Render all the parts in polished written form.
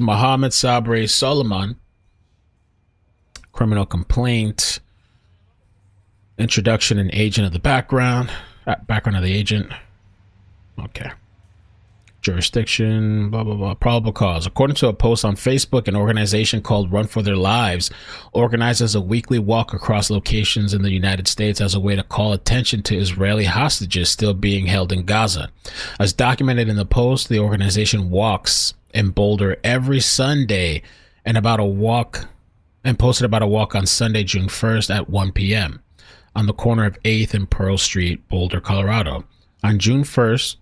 Mohamed Soliman, criminal complaint, introduction and agent of the background of the agent. Okay. Jurisdiction, blah, blah, blah. Probable cause. According to a post on Facebook, an organization called Run for Their Lives organizes a weekly walk across locations in the United States as a way to call attention to Israeli hostages still being held in Gaza. As documented in the post, the organization walks in Boulder every Sunday and posted about a walk on Sunday, June 1st at 1 p.m. on the corner of 8th and Pearl Street, Boulder, Colorado. On June 1st,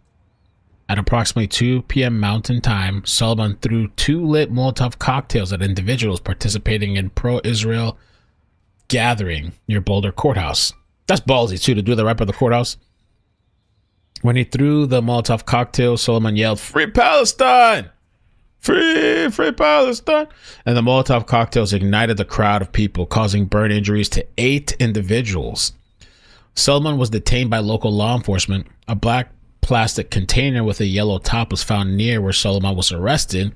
at approximately 2 p.m. Mountain Time, Soliman threw 2 lit Molotov cocktails at individuals participating in pro-Israel gathering near Boulder Courthouse. That's ballsy, too, to do that right by the courthouse. When he threw the Molotov cocktail, Soliman yelled, "Free Palestine! Free Palestine!" And the Molotov cocktails ignited the crowd of people, causing burn injuries to 8 individuals. Soliman was detained by local law enforcement. A black plastic container with a yellow top was found near where Soliman was arrested.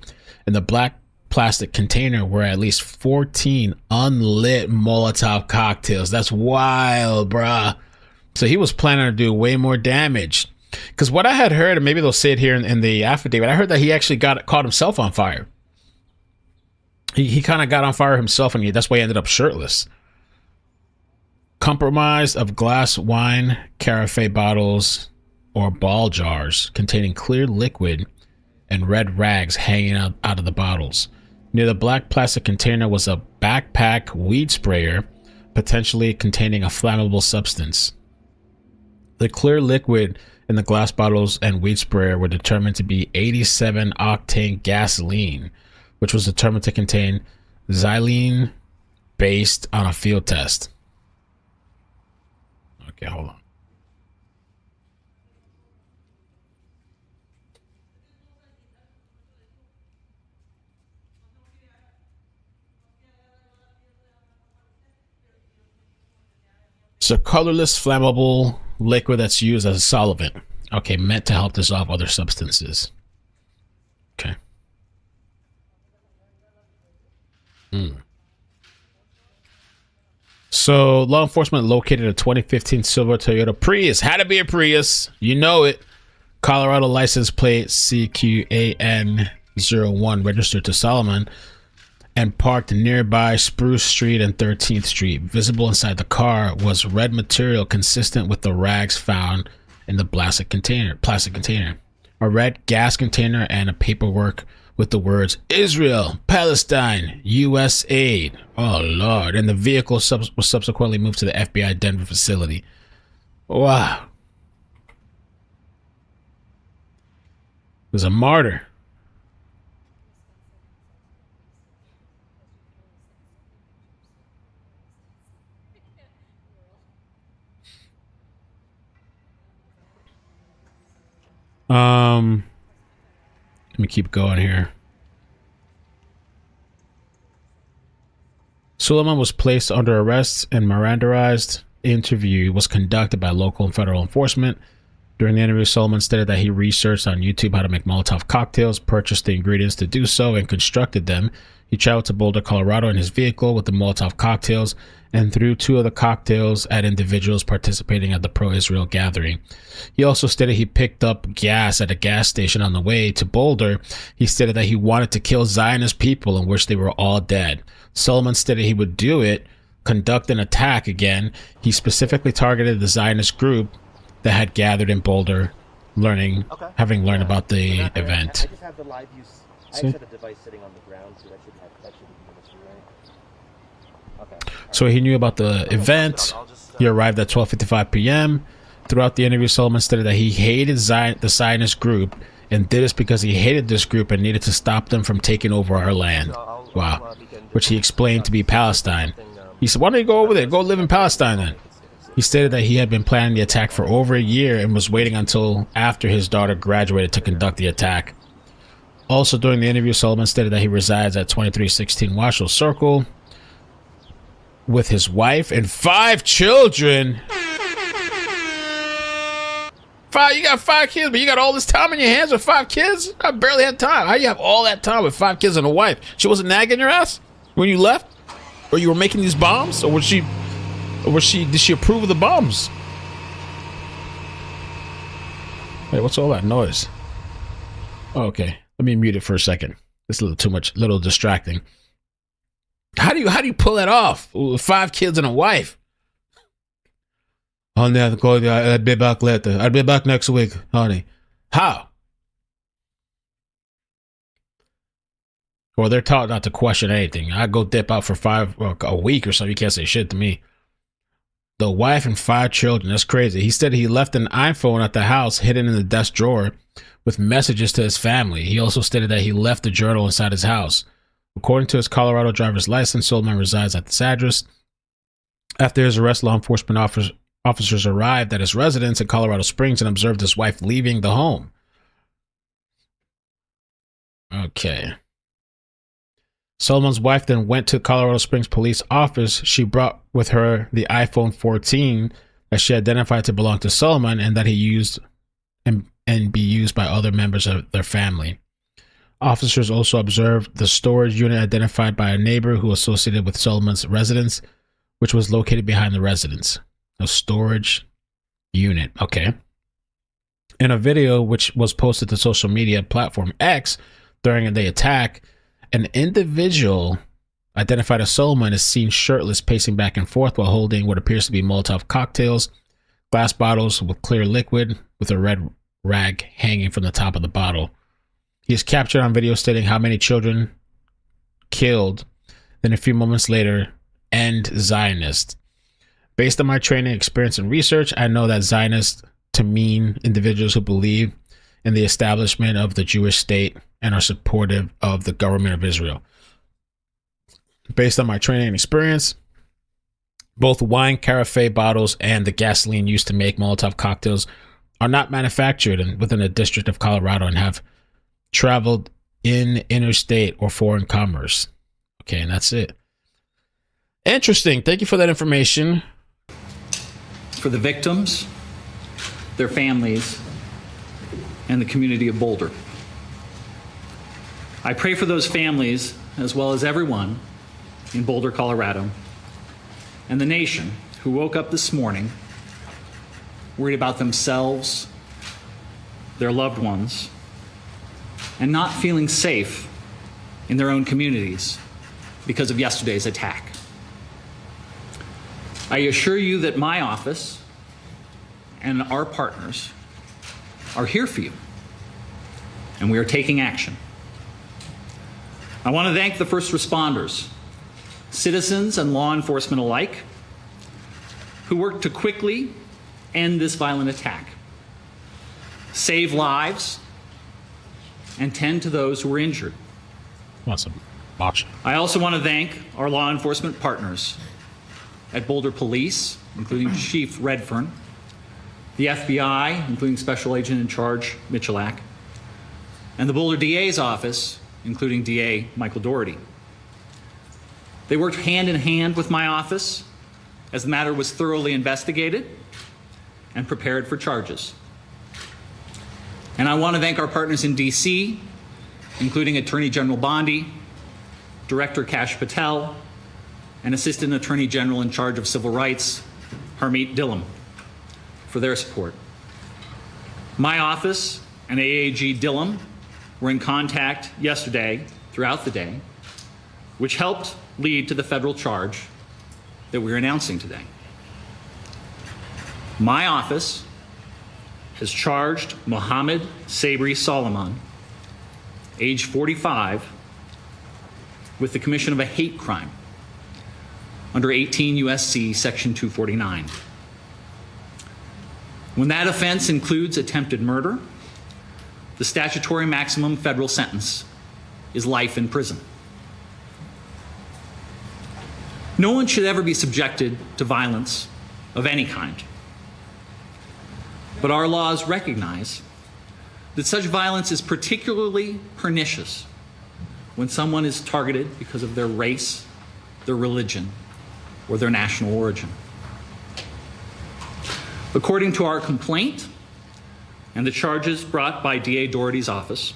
In the black plastic container were at least 14 unlit Molotov cocktails. That's wild, bruh. So he was planning to do way more damage. Because what I had heard, and maybe they'll say it here in the affidavit, I heard that he actually caught himself on fire. He kind of got on fire himself, and that's why he ended up shirtless. Compromised of glass wine, carafe bottles, or ball jars containing clear liquid and red rags hanging out of the bottles. Near the black plastic container was a backpack weed sprayer, potentially containing a flammable substance. The clear liquid in the glass bottles and weed sprayer were determined to be 87 octane gasoline, which was determined to contain xylene based on a field test. Okay, hold on. It's a colorless, flammable liquid that's used as a solvent. Okay, meant to help dissolve other substances. Okay. So, law enforcement located a 2015 silver Toyota Prius. Had to be a Prius. You know it. Colorado license plate CQAN01 registered to Soliman and parked nearby Spruce Street and 13th Street. Visible inside the car was red material consistent with the rags found in the plastic container. A red gas container and a paperwork with the words Israel, Palestine, U.S. aid. Oh, Lord. And the vehicle was subsequently moved to the FBI Denver facility. Wow. He was a martyr. Let me keep going here. Soliman was placed under arrest and Mirandaized interview was conducted by local and federal enforcement. During the interview, Soliman stated that he researched on YouTube how to make Molotov cocktails, purchased the ingredients to do so, and constructed them. He traveled to Boulder, Colorado in his vehicle with the Molotov cocktails and threw 2 of the cocktails at individuals participating at the pro-Israel gathering. He also stated he picked up gas at a gas station on the way to Boulder. He stated that he wanted to kill Zionist people and wished they were all dead. Soliman stated he would do it, conduct an attack again. He specifically targeted the Zionist group that had gathered in Boulder, having learned about the event. I just have the live use. I just have a device sitting on the ground, so that should be right. Okay. So he knew about the event. He arrived at 12:55 p.m. Throughout the interview, Soliman stated that he hated the Zionist group and did this because he hated this group and needed to stop them from taking over our land. Wow. Which he explained to be Palestine. He said, why don't you go over there? Go live in Palestine then. He stated that he had been planning the attack for over a year and was waiting until after his daughter graduated to conduct the attack. Also during the interview, Soliman stated that he resides at 2316 Washoe Circle with his wife and 5 children. You got 5 kids, but you got all this time in your hands with 5 kids? I barely had time. How do you have all that time with 5 kids and a wife? She wasn't nagging your ass when you left? Or you were making these bombs? Or did she approve of the bombs? Wait, what's all that noise? Oh, okay. Let me mute it for a second. It's a little too much, little distracting. How do you pull that off with 5 kids and a wife? Honey, I'll be back later. I'll be back next week, honey. How? Well, they're taught not to question anything. I go dip out for a week or something. You can't say shit to me. The wife and 5 children. That's crazy. He said he left an iPhone at the house hidden in the desk drawer with messages to his family. He also stated that he left the journal inside his house. According to his Colorado driver's license, Soliman resides at this address. After his arrest, law enforcement officers arrived at his residence in Colorado Springs and observed his wife leaving the home. Okay. Soliman's wife then went to Colorado Springs police office. She brought with her the iPhone 14 that she identified to belong to Soliman and that he used and be used by other members of their family. Officers also observed the storage unit identified by a neighbor who associated with Soliman's residence, which was located behind the residence. A storage unit. Okay. In a video which was posted to social media platform X during the attack, an individual identified as Soliman is seen shirtless pacing back and forth while holding what appears to be Molotov cocktails, glass bottles with clear liquid with a red rag hanging from the top of the bottle. He is captured on video stating how many children killed, then a few moments later, end Zionist. Based on my training, experience, and research, I know that Zionists to mean individuals who believe in the establishment of the Jewish state and are supportive of the government of Israel. Based on my training and experience, both wine carafe bottles and the gasoline used to make Molotov cocktails are not manufactured within the District of Colorado and have traveled in interstate or foreign commerce. Okay, and that's it. Interesting. Thank you for that information. For the victims, their families, and the community of Boulder. I pray for those families, as well as everyone in Boulder, Colorado, and the nation who woke up this morning worried about themselves, their loved ones, and not feeling safe in their own communities because of yesterday's attack. I assure you that my office and our partners are here for you, and we are taking action. I want to thank the first responders, citizens and law enforcement alike, who worked to quickly end this violent attack, save lives, and tend to those who were injured. Awesome. Watch. I also want to thank our law enforcement partners at Boulder Police, including Chief Redfern, the FBI, including Special Agent in Charge Michalak, and the Boulder DA's office, including DA Michael Doherty. They worked hand in hand with my office as the matter was thoroughly investigated and prepared for charges. And I want to thank our partners in DC, including Attorney General Bondi, Director Kash Patel, and Assistant Attorney General in charge of Civil Rights, Harmeet Dhillon, for their support. My office and AAG Dhillon were in contact yesterday throughout the day, which helped lead to the federal charge that we're announcing today. My office has charged Mohamed Soliman, age 45, with the commission of a hate crime under 18 U.S.C. Section 249. When that offense includes attempted murder, the statutory maximum federal sentence is life in prison. No one should ever be subjected to violence of any kind. But our laws recognize that such violence is particularly pernicious when someone is targeted because of their race, their religion, or their national origin. According to our complaint, and the charges brought by DA Doherty's office,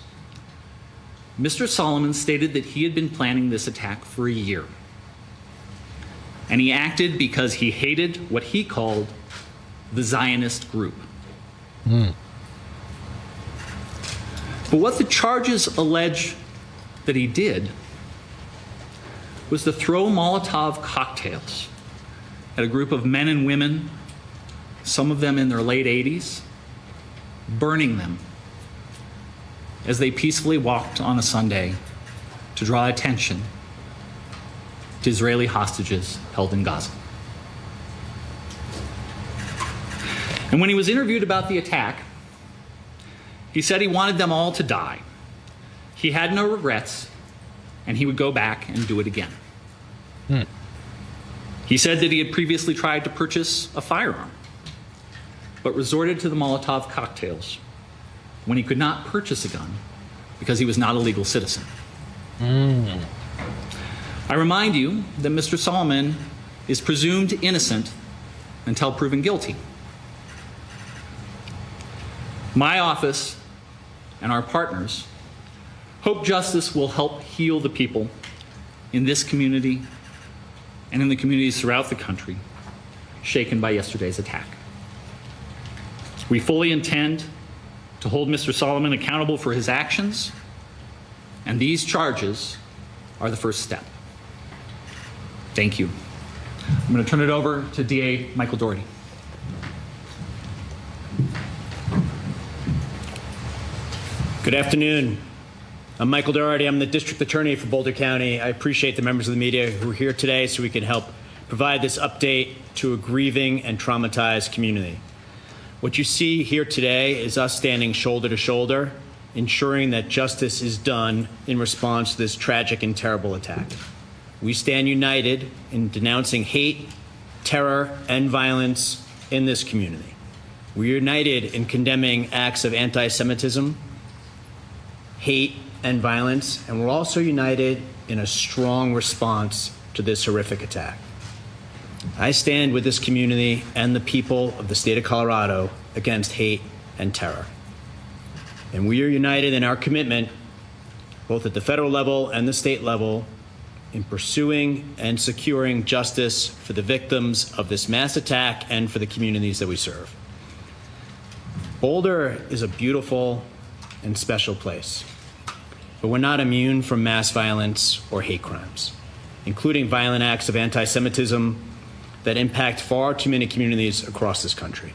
Mr. Soliman stated that he had been planning this attack for a year. And he acted because he hated what he called the Zionist group. But what the charges allege that he did was to throw Molotov cocktails at a group of men and women, some of them in their late 80s, burning them as they peacefully walked on a Sunday to draw attention to Israeli hostages held in Gaza. And when he was interviewed about the attack, he said he wanted them all to die. He had no regrets, and he would go back and do it again. He said that he had previously tried to purchase a firearm, but resorted to the Molotov cocktails when he could not purchase a gun because he was not a legal citizen. I remind you that Mr. Soliman is presumed innocent until proven guilty. My office and our partners hope justice will help heal the people in this community and in the communities throughout the country shaken by yesterday's attack. We fully intend to hold Mr. Soliman accountable for his actions, and these charges are the first step. Thank you. I'm going to turn it over to DA Michael Doherty. Good afternoon. I'm Michael Doherty. I'm the District Attorney for Boulder County. I appreciate the members of the media who are here today so we can help provide this update to a grieving and traumatized community. What you see here today is us standing shoulder to shoulder, ensuring that justice is done in response to this tragic and terrible attack. We stand united in denouncing hate, terror, and violence in this community. We're united in condemning acts of anti-Semitism, hate, and violence, and we're also united in a strong response to this horrific attack. I stand with this community and the people of the state of Colorado against hate and terror. And we are united in our commitment, both at the federal level and the state level, in pursuing and securing justice for the victims of this mass attack and for the communities that we serve. Boulder is a beautiful and special place, but we're not immune from mass violence or hate crimes, including violent acts of anti-Semitism that impact far too many communities across this country.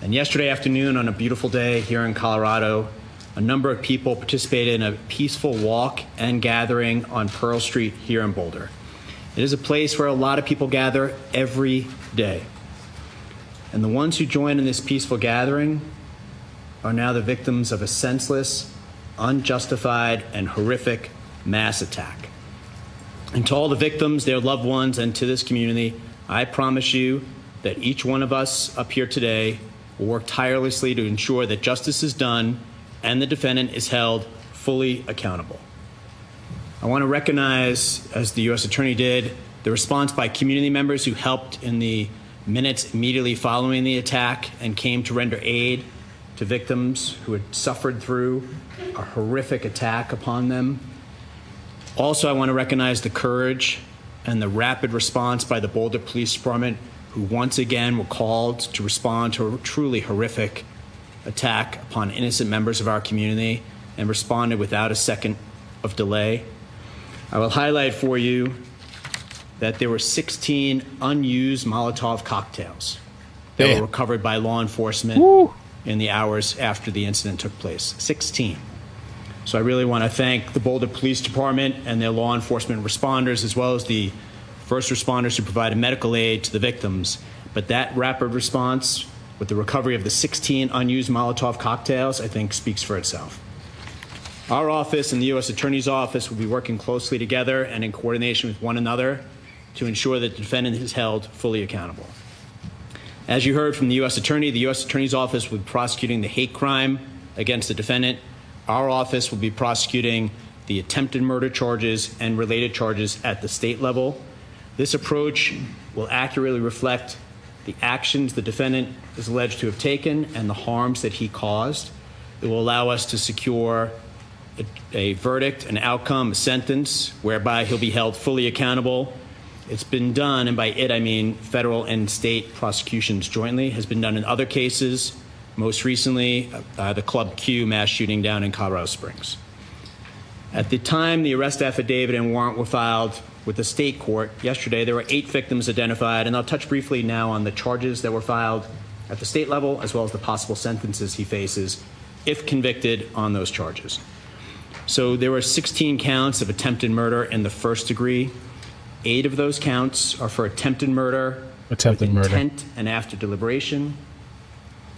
And yesterday afternoon, on a beautiful day here in Colorado, a number of people participated in a peaceful walk and gathering on Pearl Street here in Boulder. It is a place where a lot of people gather every day. And the ones who joined in this peaceful gathering are now the victims of a senseless, unjustified, and horrific mass attack. And to all the victims, their loved ones, and to this community, I promise you that each one of us up here today will work tirelessly to ensure that justice is done and the defendant is held fully accountable. I want to recognize, as the U.S. Attorney did, the response by community members who helped in the minutes immediately following the attack and came to render aid to victims who had suffered through a horrific attack upon them. Also, I want to recognize the courage and the rapid response by the Boulder Police Department, who once again were called to respond to a truly horrific attack upon innocent members of our community and responded without a second of delay. I will highlight for you that there were 16 unused Molotov cocktails that were recovered by law enforcement in the hours after the incident took place. 16. So I really want to thank the Boulder Police Department and their law enforcement responders, as well as the first responders who provided medical aid to the victims. But that rapid response with the recovery of the 16 unused Molotov cocktails, I think speaks for itself. Our office and the U.S. Attorney's Office will be working closely together and in coordination with one another to ensure that the defendant is held fully accountable. As you heard from the U.S. Attorney, the U.S. Attorney's Office will be prosecuting the hate crime against the defendant. Our office will be prosecuting the attempted murder charges and related charges at the state level. This approach will accurately reflect the actions the defendant is alleged to have taken and the harms that he caused. It will allow us to secure a verdict, an outcome, a sentence whereby he'll be held fully accountable. It's been done, and by it I mean federal and state prosecutions jointly, has been done in other cases, most recently the Club Q mass shooting down in Colorado Springs. At the time the arrest affidavit and warrant were filed with the state court yesterday, there were 8 victims identified, and I'll touch briefly now on the charges that were filed at the state level, as well as the possible sentences he faces if convicted on those charges. So there were 16 counts of attempted murder in the first degree. 8 of those counts are for attempted murder, intent and after deliberation.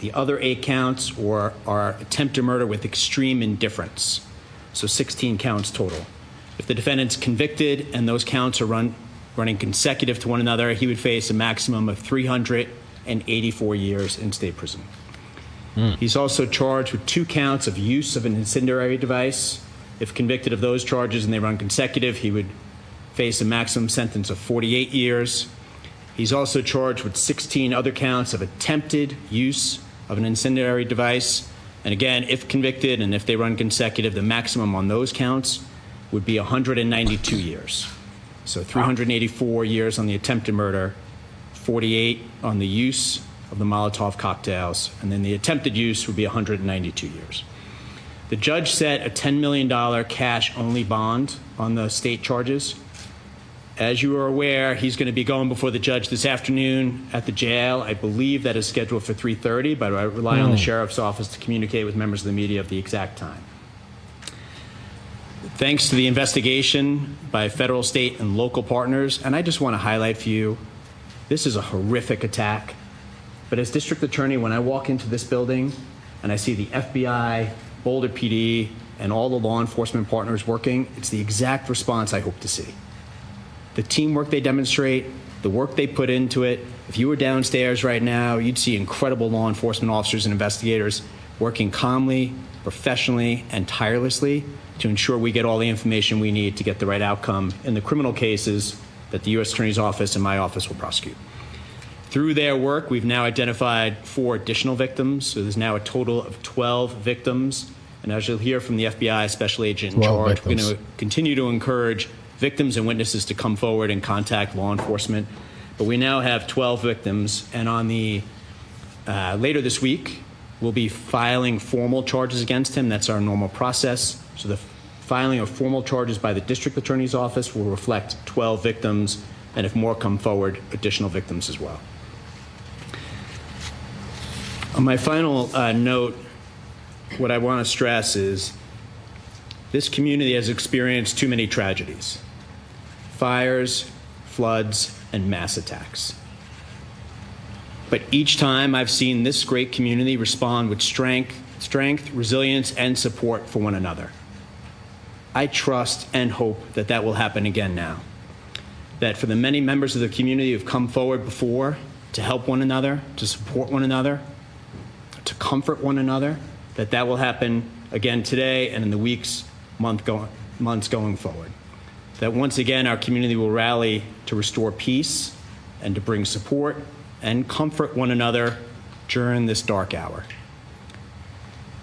The other 8 counts are attempted murder with extreme indifference. So 16 counts total. If the defendant's convicted and those counts are running consecutive to one another, he would face a maximum of 384 years in state prison. He's also charged with 2 counts of use of an incendiary device. If convicted of those charges and they run consecutive, he would face a maximum sentence of 48 years. He's also charged with 16 other counts of attempted use of an incendiary device. And again, if convicted and if they run consecutive, the maximum on those counts would be 192 years. So 384 years on the attempted murder, 48 on the use of the Molotov cocktails, and then the attempted use would be 192 years. The judge set a $10 million cash-only bond on the state charges. As you are aware, he's going to be going before the judge this afternoon at the jail. I believe that is scheduled for 3:30, but I rely on the sheriff's office to communicate with members of the media of the exact time. Thanks to the investigation by federal, state, and local partners, and I just want to highlight for you, this is a horrific attack. But as district attorney, when I walk into this building and I see the FBI, Boulder PD, and all the law enforcement partners working, it's the exact response I hope to see. The teamwork they demonstrate, the work they put into it. If you were downstairs right now, you'd see incredible law enforcement officers and investigators working calmly, professionally, and tirelessly to ensure we get all the information we need to get the right outcome in the criminal cases that the U.S. Attorney's Office and my office will prosecute. Through their work, we've now identified 4 additional victims, so there's now a total of 12 victims. And as you'll hear from the FBI special agent in charge, we're going to continue to encourage victims and witnesses to come forward and contact law enforcement. But we now have 12 victims, and on the later this week, we'll be filing formal charges against him. That's our normal process. So the filing of formal charges by the district attorney's office will reflect 12 victims, and if more come forward, additional victims as well. On my final note, what I want to stress is this community has experienced too many tragedies: fires, floods, and mass attacks. But each time I've seen this great community respond with strength, resilience, and support for one another. I trust and hope that that will happen again now. That for the many members of the community who've come forward before to help one another, to support one another, to comfort one another, that will happen again today and in the weeks, months going forward. That once again our community will rally to restore peace and to bring support and comfort one another during this dark hour.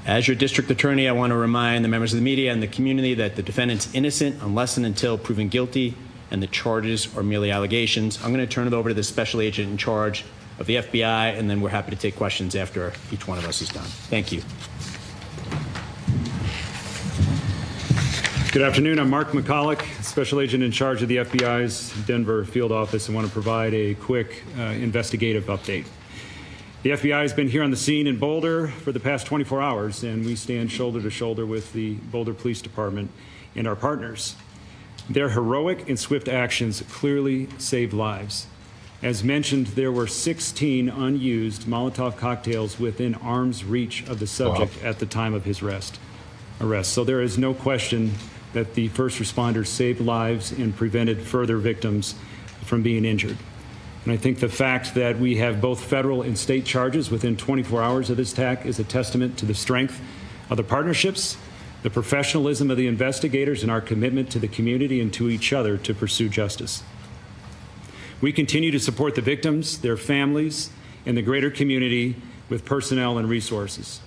As your district attorney, I want to remind the members of the media and the community that the defendant's innocent unless and until proven guilty, and the charges are merely allegations. I'm going to turn it over to the special agent in charge of the FBI, and then we're happy to take questions after each one of us is done. Thank you. Good afternoon. I'm Mark McCulloch, Special Agent in charge of the FBI's Denver field office, and want to provide a quick investigative update. The FBI has been here on the scene in Boulder for the past 24 hours, and we stand shoulder to shoulder with the Boulder Police Department and our partners. Their heroic and swift actions clearly saved lives. As mentioned, there were 16 unused Molotov cocktails within arm's reach of the subject at the time of his arrest. So there is no question that the first responders saved lives and prevented further victims from being injured. And I think the fact that we have both federal and state charges within 24 hours of this attack is a testament to the strength of the partnerships, the professionalism of the investigators, and our commitment to the community and to each other to pursue justice. We continue to support the victims, their families, and the greater community with personnel and resources.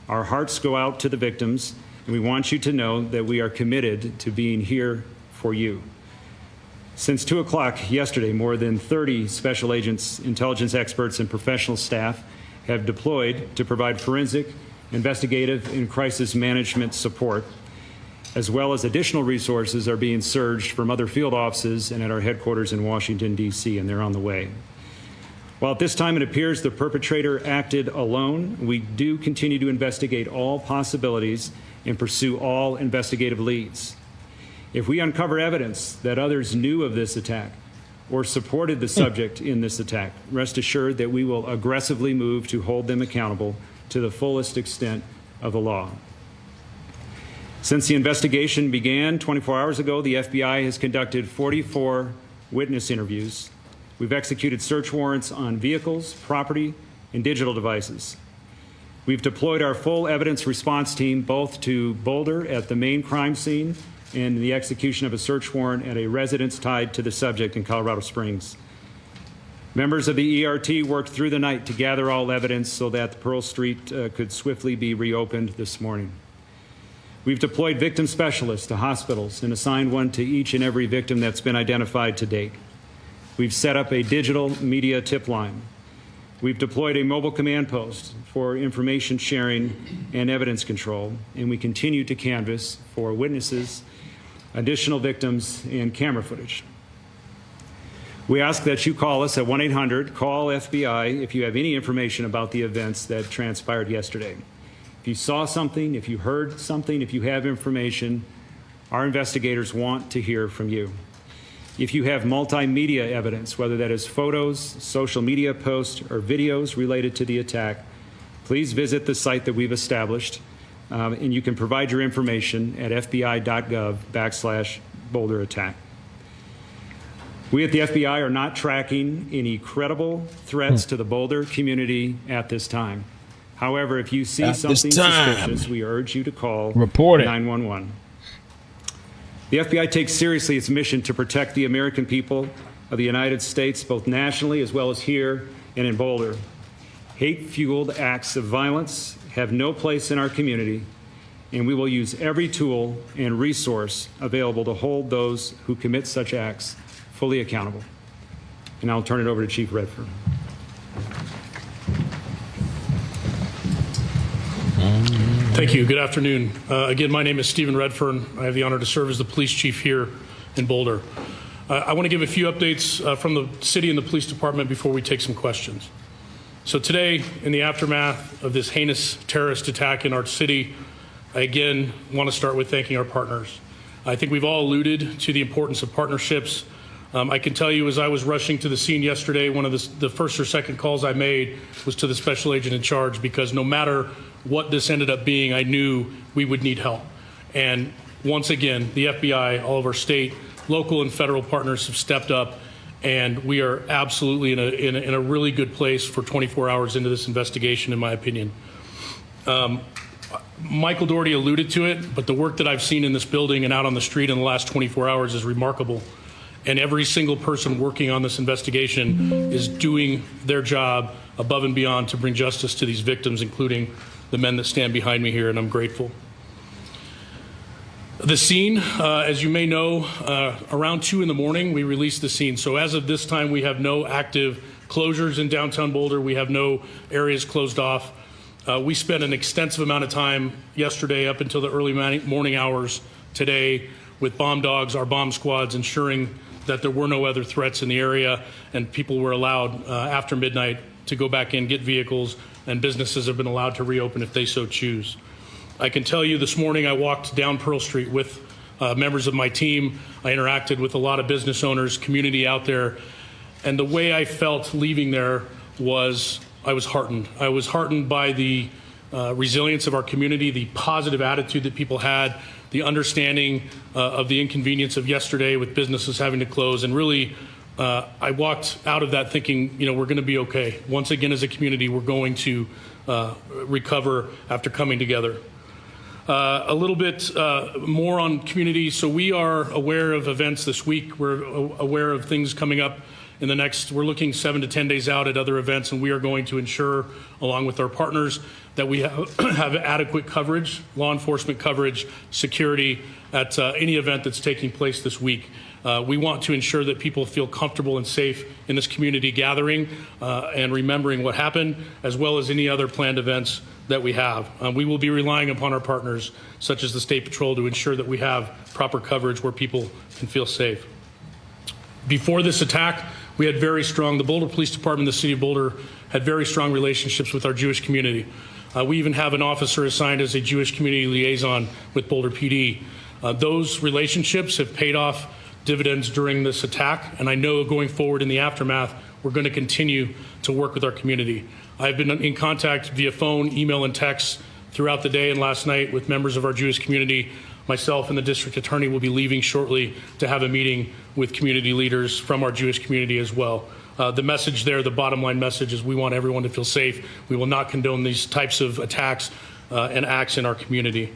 Our hearts go out to the victims, and we want you to know that we are committed to being here for you. Since 2 o'clock yesterday, more than 30 special agents, intelligence experts, and professional staff have deployed to provide forensic, investigative, and crisis management support, as well as additional resources are being surged from other field offices and at our headquarters in Washington, D.C., and they're on the way. While at this time it appears the perpetrator acted alone, we do continue to investigate all possibilities and pursue all investigative leads. If we uncover evidence that others knew of this attack or supported the subject in this attack, rest assured that we will aggressively move to hold them accountable to the fullest extent of the law. Since the investigation began 24 hours ago, the FBI has conducted 44 witness interviews. We've executed search warrants on vehicles, property, and digital devices. We've deployed our full evidence response team both to Boulder at the main crime scene and the execution of a search warrant at a residence tied to the subject in Colorado Springs. Members of the ERT worked through the night to gather all evidence so that Pearl Street could swiftly be reopened this morning. We've deployed victim specialists to hospitals and assigned one to each and every victim that's been identified to date. We've set up a digital media tip line. We've deployed a mobile command post for information sharing and evidence control, and we continue to canvass for witnesses, additional victims, and camera footage. We ask that you call us at 1-800-CALL-FBI if you have any information about the events that transpired yesterday. If you saw something, if you heard something, if you have information, our investigators want to hear from you. If you have multimedia evidence, whether that is photos, social media posts, or videos related to the attack, please visit the site that we've established, and you can provide your information at fbi.gov/Boulder attack. We at the FBI are not tracking any credible threats to the Boulder community at this time. However, if you see something suspicious, we urge you to call 911. The FBI takes seriously its mission to protect the American people of the United States, both nationally as well as here and in Boulder. Hate-fueled acts of violence have no place in our community, and we will use every tool and resource available to hold those who commit such acts fully accountable. And I'll turn it over to Chief Redfern. Thank you. Good afternoon. Again, my name is Stephen Redfern. I have the honor to serve as the police chief here in Boulder. I want to give a few updates from the city and the police department before we take some questions. So today, in the aftermath of this heinous terrorist attack in our city, I again want to start with thanking our partners. I think we've all alluded to the importance of partnerships. I can tell you, as I was rushing to the scene yesterday, one of the first or second calls I made was to the special agent in charge, because no matter what this ended up being, I knew we would need help. And once again, the FBI, all of our state, local, and federal partners have stepped up, and we are absolutely in a really good place for 24 hours into this investigation, in my opinion. Michael Doherty alluded to it, but the work that I've seen in this building and out on the street in the last 24 hours is remarkable. And every single person working on this investigation is doing their job above and beyond to bring justice to these victims, including the men that stand behind me here, and I'm grateful. The scene, as you may know, around 2 in the morning, we released the scene. So as of this time, we have no active closures in downtown Boulder. We have no areas closed off. We spent an extensive amount of time yesterday up until the early morning hours today with bomb dogs, our bomb squads, ensuring that there were no other threats in the area, and people were allowed after midnight to go back in, get vehicles, and businesses have been allowed to reopen if they so choose. I can tell you this morning I walked down Pearl Street with members of my team. I interacted with a lot of business owners, community out there, and the way I felt leaving there was I was heartened. I was heartened by the resilience of our community, the positive attitude that people had, the understanding of the inconvenience of yesterday with businesses having to close, and really I walked out of that thinking, we're going to be okay. Once again, as a community, we're going to recover after coming together. A little bit more on community. So we are aware of events this week. We're aware of things coming up in the next, we're looking 7 to 10 days out at other events, and we are going to ensure, along with our partners, that we have adequate coverage, law enforcement coverage, security at any event that's taking place this week. We want to ensure that people feel comfortable and safe in this community gathering and remembering what happened, as well as any other planned events that we have. We will be relying upon our partners, such as the State Patrol, to ensure that we have proper coverage where people can feel safe. Before this attack, we had the Boulder Police Department, the City of Boulder, had very strong relationships with our Jewish community. We even have an officer assigned as a Jewish community liaison with Boulder PD. Those relationships have paid off dividends during this attack, and I know going forward in the aftermath, we're going to continue to work with our community. I've been in contact via phone, email, and text throughout the day and last night with members of our Jewish community. Myself and the district attorney will be leaving shortly to have a meeting with community leaders from our Jewish community as well. The message there, the bottom line message, is we want everyone to feel safe. We will not condone these types of attacks and acts in our community.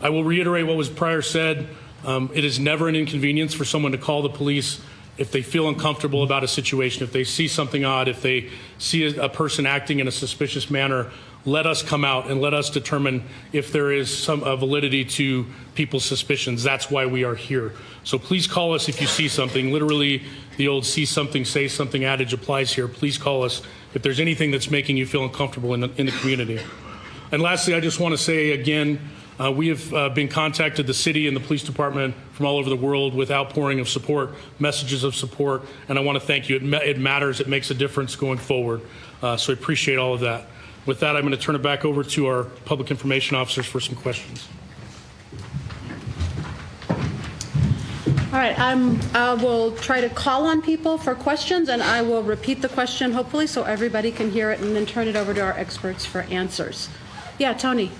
I will reiterate what was prior said. It is never an inconvenience for someone to call the police if they feel uncomfortable about a situation, if they see something odd, if they see a person acting in a suspicious manner. Let us come out and let us determine if there is some validity to people's suspicions. That's why we are here. So please call us if you see something. Literally, the old see something, say something adage applies here. Please call us if there's anything that's making you feel uncomfortable in the community. And lastly, I just want to say again, we have been contacted, the city and the police department from all over the world, with outpouring of support, messages of support, and I want to thank you. It matters. It makes a difference going forward. So I appreciate all of that. With that, I'm going to turn it back over to our public information officers for some questions. All right, I will try to call on people for questions, and I will repeat the question, hopefully, so everybody can hear it, and then turn it over to our experts for answers. Yeah, Tony.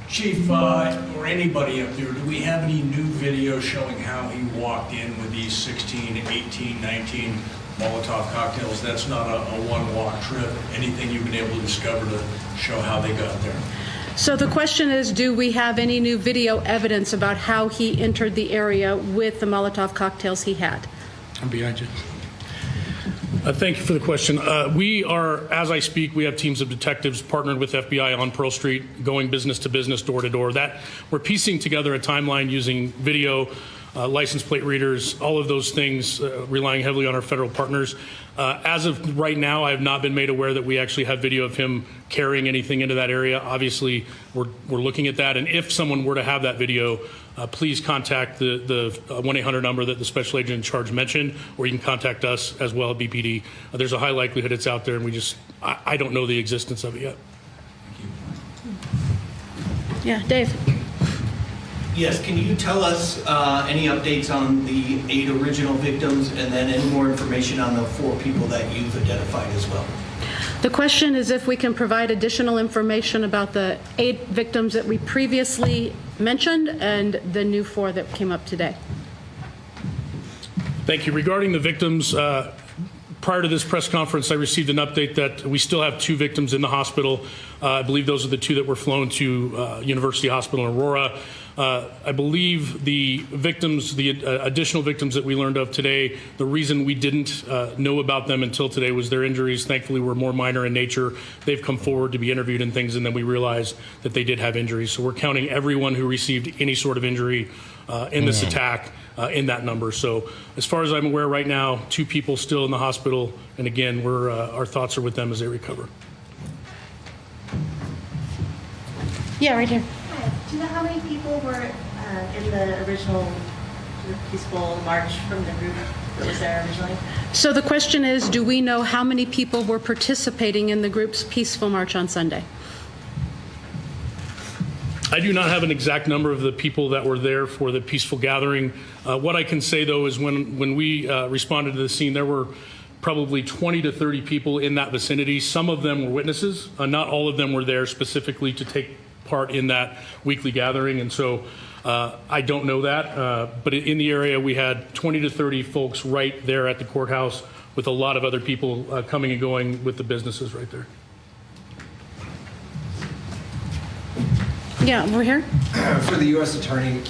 Chief, or anybody up there, do we have any new video showing how he walked in with these 16, 18, 19 Molotov cocktails? That's not a one-walk trip. Anything you've been able to discover to show how they got there? So the question is, do we have any new video evidence about how he entered the area with the Molotov cocktails he had? I'm behind you. Thank you for the question. We are, as I speak, we have teams of detectives partnered with FBI on Pearl Street, going business to business, door to door. That we're piecing together a timeline using video, license plate readers, all of those things, relying heavily on our federal partners. As of right now, I have not been made aware that we actually have video of him carrying anything into that area. Obviously, we're looking at that, and if someone were to have that video, please contact the 1-800 number that the special agent in charge mentioned, or you can contact us as well at BPD. There's a high likelihood it's out there, and I don't know the existence of it yet. Yeah, Dave. Yes, can you tell us any updates on the 8 original victims, and then any more information on the 4 people that you've identified as well? The question is if we can provide additional information about the 8 victims that we previously mentioned and the new 4 that came up today. Thank you. Regarding the victims, prior to this press conference, I received an update that we still have 2 victims in the hospital. I believe those are the 2 that were flown to University Hospital in Aurora. I believe the victims, the additional victims that we learned of today, the reason we didn't know about them until today was their injuries, thankfully, were more minor in nature. They've come forward to be interviewed and things, and then we realized that they did have injuries. So we're counting everyone who received any sort of injury in this attack in that number. So as far as I'm aware right now, 2 people still in the hospital, and again, our thoughts are with them as they recover. Yeah, right here. Do you know how many people were in the original peaceful march from the group that was there originally? So the question is, do we know how many people were participating in the group's peaceful march on Sunday? I do not have an exact number of the people that were there for the peaceful gathering. What I can say, though, is when we responded to the scene, there were probably 20 to 30 people in that vicinity. Some of them were witnesses. Not all of them were there specifically to take part in that weekly gathering, and so I don't know that, but in the area we had 20 to 30 folks right there at the courthouse with a lot of other people coming and going with the businesses right there. Yeah, we're here. For the U.S. Attorney,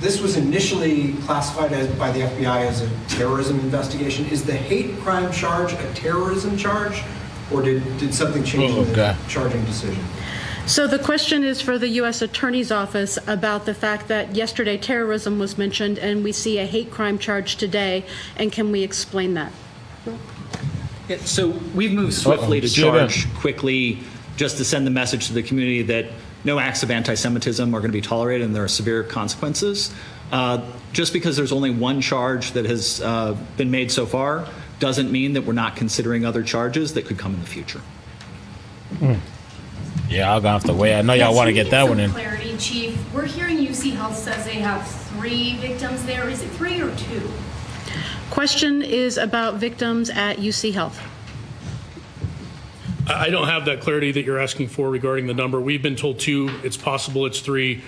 this was initially classified as by the FBI as a terrorism investigation. Is the hate crime charge a terrorism charge, or did something change in the charging decision? So the question is for the U.S. Attorney's Office about the fact that yesterday terrorism was mentioned and we see a hate crime charge today, and can we explain that? Yeah, so we've moved swiftly to charge quickly just to send the message to the community that no acts of anti-Semitism are going to be tolerated and there are severe consequences. Just because there's only one charge that has been made so far doesn't mean that we're not considering other charges that could come in the future. Yeah, I'll go off the way. I know y'all want to get that one in. Clarity, Chief. We're hearing UC Health says they have 3 victims there. Is it 3 or 2? Question is about victims at UC Health. I don't have that clarity that you're asking for regarding the number. We've been told 2. It's possible it's 3.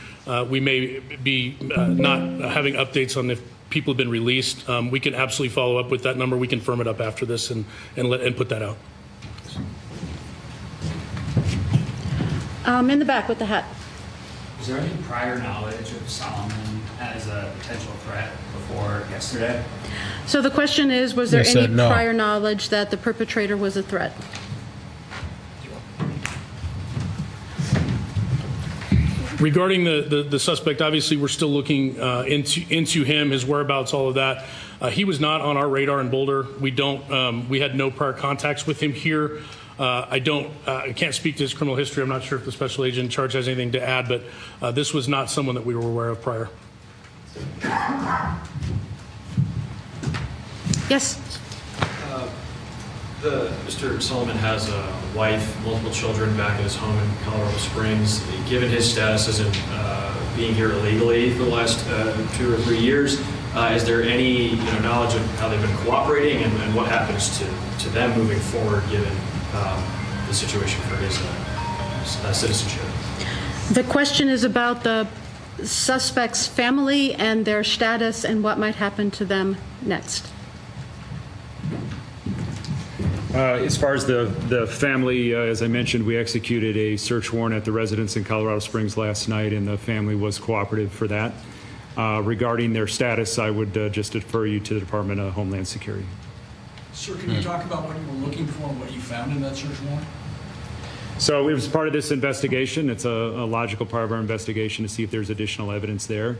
We may be not having updates on if people have been released. We can absolutely follow up with that number. We can firm it up after this and put that out. In the back with the hat. Was there any prior knowledge of Soliman as a potential threat before yesterday? So the question is, was there any no. prior knowledge that the perpetrator was a threat? Regarding the suspect, obviously we're still looking into him, his whereabouts, all of that. He was not on our radar in Boulder. We had no prior contacts with him here. I can't speak to his criminal history. I'm not sure if the special agent in charge has anything to add, but this was not someone that we were aware of prior. Yes. Mr. Soliman has a wife, multiple children back at his home in Colorado Springs. Given his status as being here illegally for the last 2 or 3 years, is there any knowledge of how they've been cooperating and what happens to them moving forward given the situation for his citizenship? The question is about the suspect's family and their status and what might happen to them next. As far as the family, as I mentioned, we executed a search warrant at the residence in Colorado Springs last night, and the family was cooperative for that. Regarding their status, I would just defer you to the Department of Homeland Security. Sir, can you talk about what you were looking for and what you found in that search warrant? So it was part of this investigation. It's a logical part of our investigation to see if there's additional evidence there.